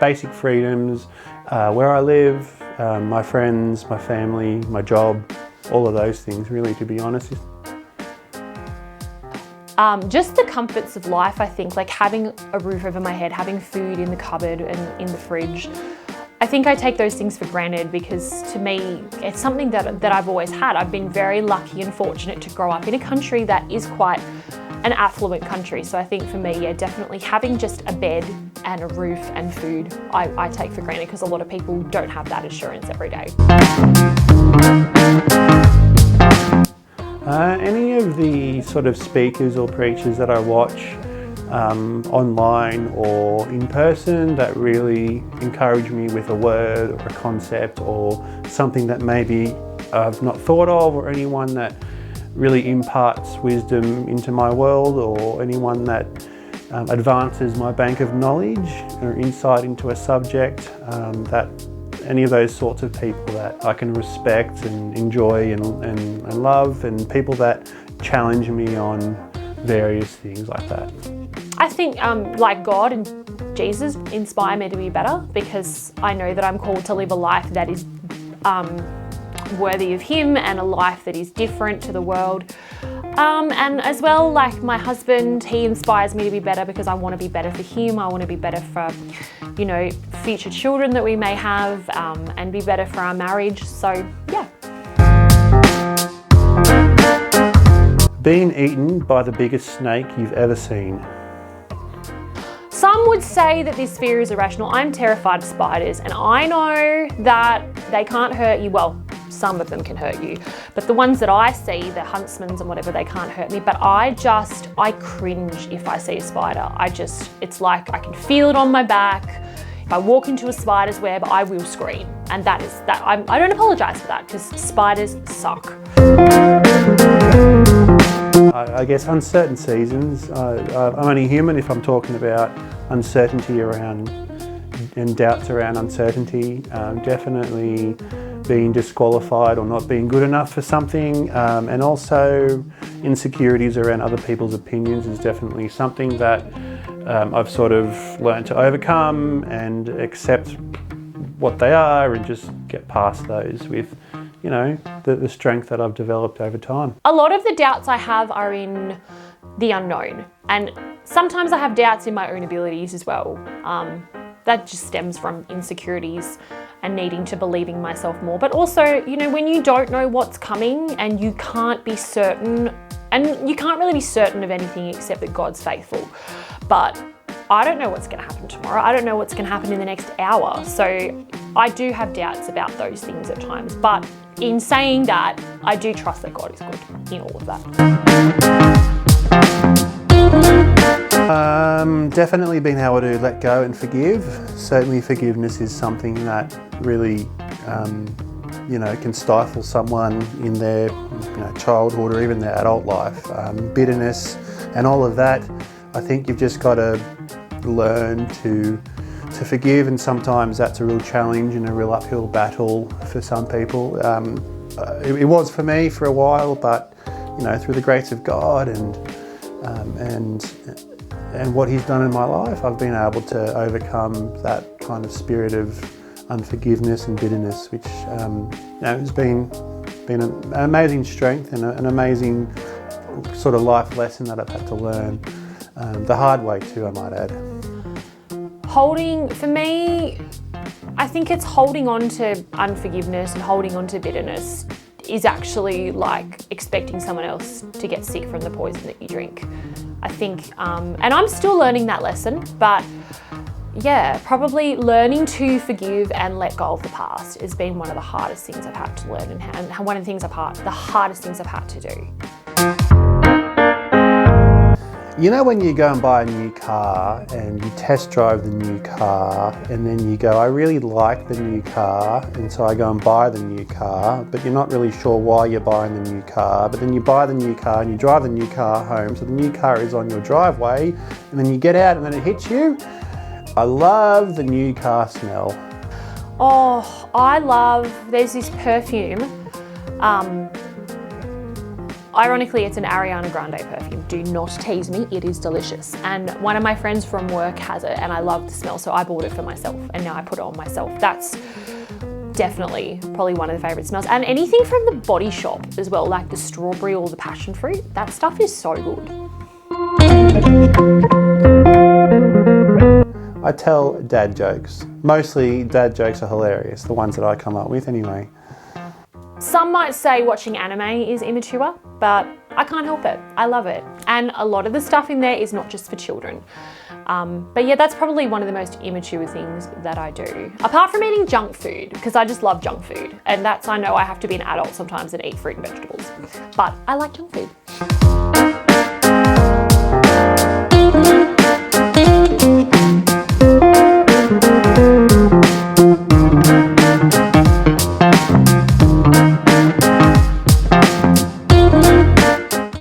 basic freedoms, where I live, my friends, my family, my job, all of those things really, to be honest. Just the comforts of life, I think, like having a roof over my head, having food in the cupboard and in the fridge. I think I take those things for granted because to me, it's something that I've always had. I've been very lucky and fortunate to grow up in a country that is quite an affluent country. So I think for me, yeah, definitely having just a bed and a roof and food, I take for granted because a lot of people don't have that assurance every day. Any of the sort of speakers or preachers that I watch online or in person that really encourage me with a word or a concept or something that maybe I've not thought of, or anyone that really imparts wisdom into my world, or anyone that advances my bank of knowledge or insight into a subject, that any of those sorts of people that I can respect and enjoy and love, and people that challenge me on various things like that. I think like God and Jesus inspire me to be better because I know that I'm called to live a life that is worthy of Him and a life that is different to the world. And as well, like my husband, he inspires me to be better because I want to be better for him. I want to be better for, you know, future children that we may have, and be better for our marriage. So, yeah. Being eaten by the biggest snake you've ever seen. Some would say that this fear is irrational. I'm terrified of spiders, and I know that they can't hurt you. Well, some of them can hurt you, but the ones that I see, the huntsmans and whatever, they can't hurt me. But I cringe if I see a spider. It's like I can feel it on my back. If I walk into a spider's web, I will scream. And that is that. I don't apologize for that because spiders suck. I guess uncertain seasons. I'm only human if I'm talking about uncertainty around and doubts around uncertainty. Definitely being disqualified or not being good enough for something, and also insecurities around other people's opinions is definitely something that I've sort of learned to overcome and accept what they are and just get past those with, you know, the strength that I've developed over time. A lot of the doubts I have are in the unknown, and sometimes I have doubts in my own abilities as well. That just stems from insecurities and needing to believe in myself more. But also, you know, when you don't know what's coming and you can't be certain, and you can't really be certain of anything except that God's faithful. But I don't know what's going to happen tomorrow. I don't know what's going to happen in the next hour. So I do have doubts about those things at times. But in saying that, I do trust that God is good in all of that. Definitely being able to let go and forgive. Certainly forgiveness is something that really, you know, can stifle someone in their childhood or even their adult life. Bitterness and all of that, I think you've just got to learn to forgive, and sometimes that's a real challenge and a real uphill battle for some people. It was for me for a while, but you know, through the grace of God and what He's done in my life, I've been able to overcome that kind of spirit of unforgiveness and bitterness, which has been an amazing strength and an amazing sort of life lesson that I've had to learn the hard way too, I might add. For me, I think it's holding on to unforgiveness and holding on to bitterness is actually like expecting someone else to get sick from the poison that you drink. I think, and I'm still learning that lesson, but yeah, probably learning to forgive and let go of the past has been one of the hardest things I've had to learn, and one of the hardest things I've had to do. You know, when you go and buy a new car and you test drive the new car and then you go, I really like the new car, and so I go and buy the new car, but you're not really sure why you're buying the new car, but then you buy the new car and you drive the new car home, so the new car is on your driveway, and then you get out and then it hits you. I love the new car smell. Oh, there's this perfume. Ironically, it's an Ariana Grande perfume. Do not tease me, it is delicious. And one of my friends from work has it and I love the smell, so I bought it for myself and now I put it on myself. That's definitely probably one of the favorite smells. And anything from the Body Shop as well, like the strawberry or the passion fruit, that stuff is so good. I tell dad jokes. Mostly dad jokes are hilarious, the ones that I come up with anyway. Some might say watching anime is immature, but I can't help it. I love it. And a lot of the stuff in there is not just for children. But yeah, that's probably one of the most immature things that I do. Apart from eating junk food, because I just love junk food. And that's, I know I have to be an adult sometimes and eat fruit and vegetables. But I like junk food.